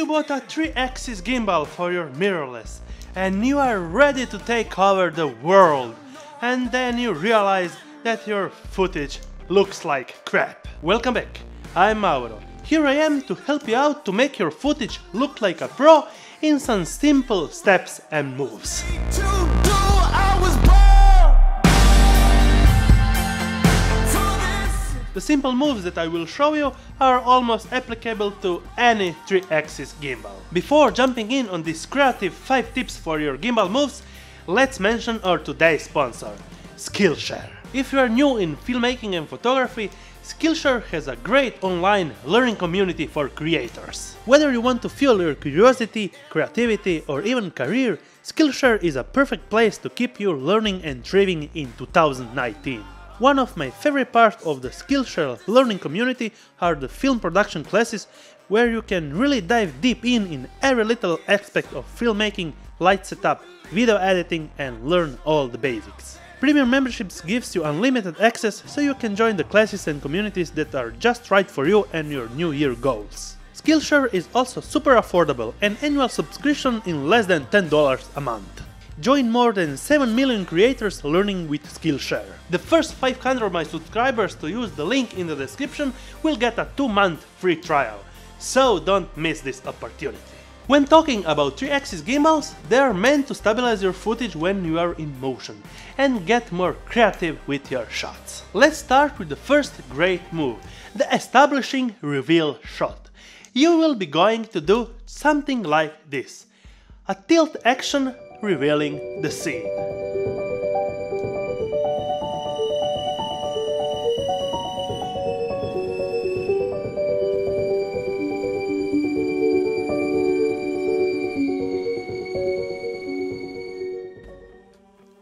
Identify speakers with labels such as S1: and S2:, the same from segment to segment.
S1: bought a 3-axis gimbal for your mirrorless and you are ready to take over the world, and then you realize that your footage looks like crap. Welcome back, I'm Mauro. Here I am to help you out to make your footage look like a pro in some simple steps and moves. The simple moves that I will show you are almost applicable to any 3-axis gimbal. Before jumping in on these creative 5 tips for your gimbal moves, let's mention our today's sponsor, Skillshare. If you are new in filmmaking and photography, Skillshare has a great online learning community for creators. Whether you want to fuel your curiosity, creativity, or even career, Skillshare is a perfect place to keep you learning and thriving in 2019. One of my favorite parts of the Skillshare learning community are the film production classes, where you can really dive deep in every little aspect of filmmaking, light setup, video editing, and learn all the basics. Premium memberships gives you unlimited access, so you can join the classes and communities that are just right for you and your new year goals. Skillshare is also super affordable, an annual subscription in less than $10 a month. Join more than 7 million creators learning with Skillshare. The first 500 of my subscribers to use the link in the description will get a 2-month free trial, so don't miss this opportunity. When talking about 3-axis gimbals, they are meant to stabilize your footage when you are in motion and get more creative with your shots. Let's start with the first great move, the establishing reveal shot. You will be going to do something like this, a tilt action revealing the scene.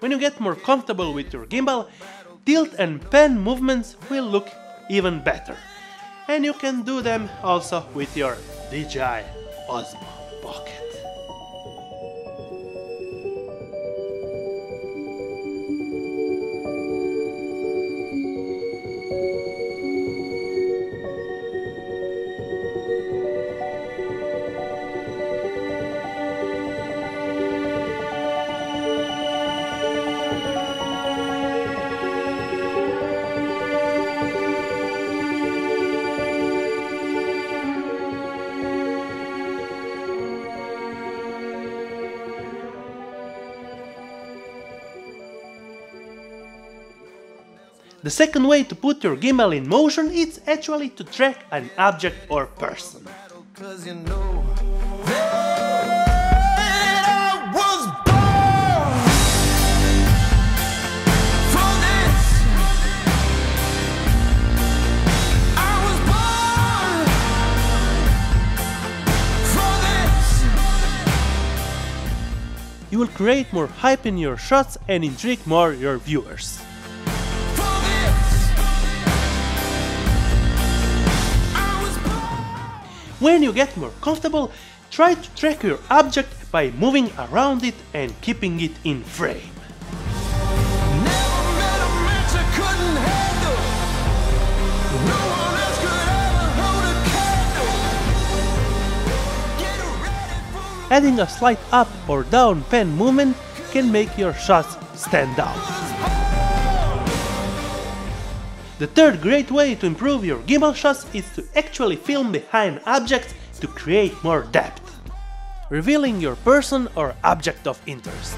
S1: When you get more comfortable with your gimbal, tilt and pan movements will look even better. And you can do them also with your DJI Osmo Pocket. The second way to put your gimbal in motion is actually to track an object or person. You will create more hype in your shots and intrigue more your viewers. When you get more comfortable, try to track your object by moving around it and keeping it in frame. Adding a slight up or down pen movement can make your shots stand out. The third great way to improve your gimbal shots is to actually film behind objects to create more depth, revealing your person or object of interest.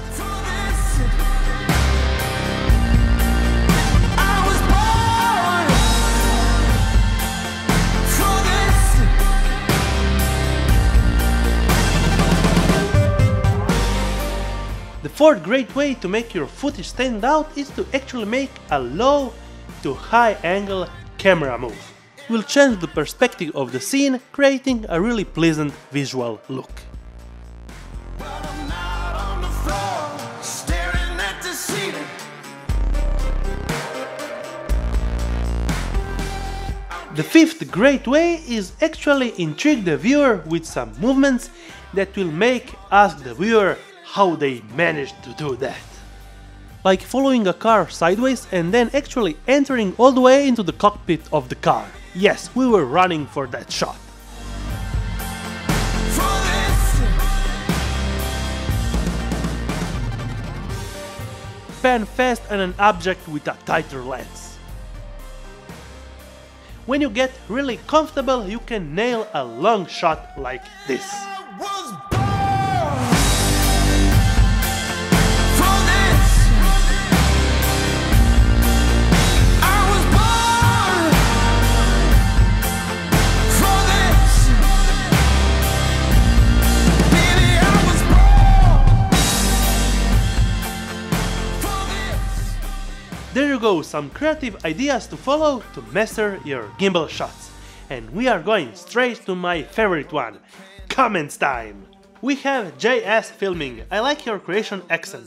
S1: The fourth great way to make your footage stand out is to actually make a low to high angle camera move. It will change the perspective of the scene, creating a really pleasant visual look. The fifth great way is actually intrigue the viewer with some movements that will ask the viewer how they managed to do that. Like following a car sideways and then actually entering all the way into the cockpit of the car. Yes, we were running for that shot. pan fast on an object with a tighter lens. When you get really comfortable, you can nail a long shot like this. There you go, some creative ideas to follow to master your gimbal shots. And we are going straight to my favorite one, comments time! We have JS Filming, I like your creation accent.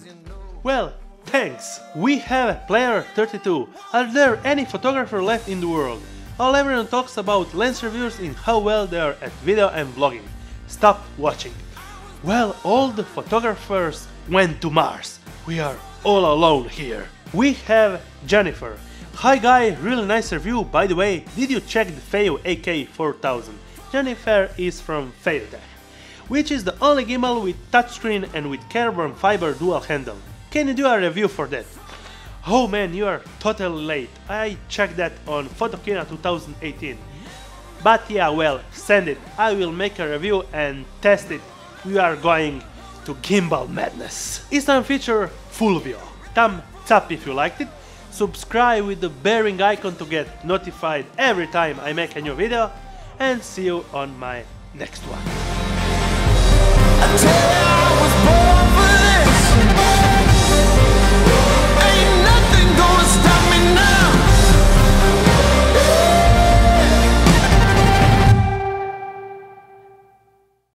S1: Well, thanks! We have Player 32, are there any photographer left in the world? All everyone talks about lens reviewers and how well they are at video and vlogging. Stop watching. Well, all the photographers went to Mars. We are all alone here. We have Jennifer. Hi guy, really nice review. By the way, did you check the Feo AK4000? Jennifer is from Feotech, which is the only gimbal with touchscreen and with carbon fiber dual handle. Can you do a review for that? Oh man, you are totally late. I checked that on Photokina 2018. But yeah, well, send it. I will make a review and test it. We are going to gimbal madness. It's time feature full view. Thumbs up if you liked it, subscribe with the bearing icon to get notified every time I make a new video, and see you on my next one.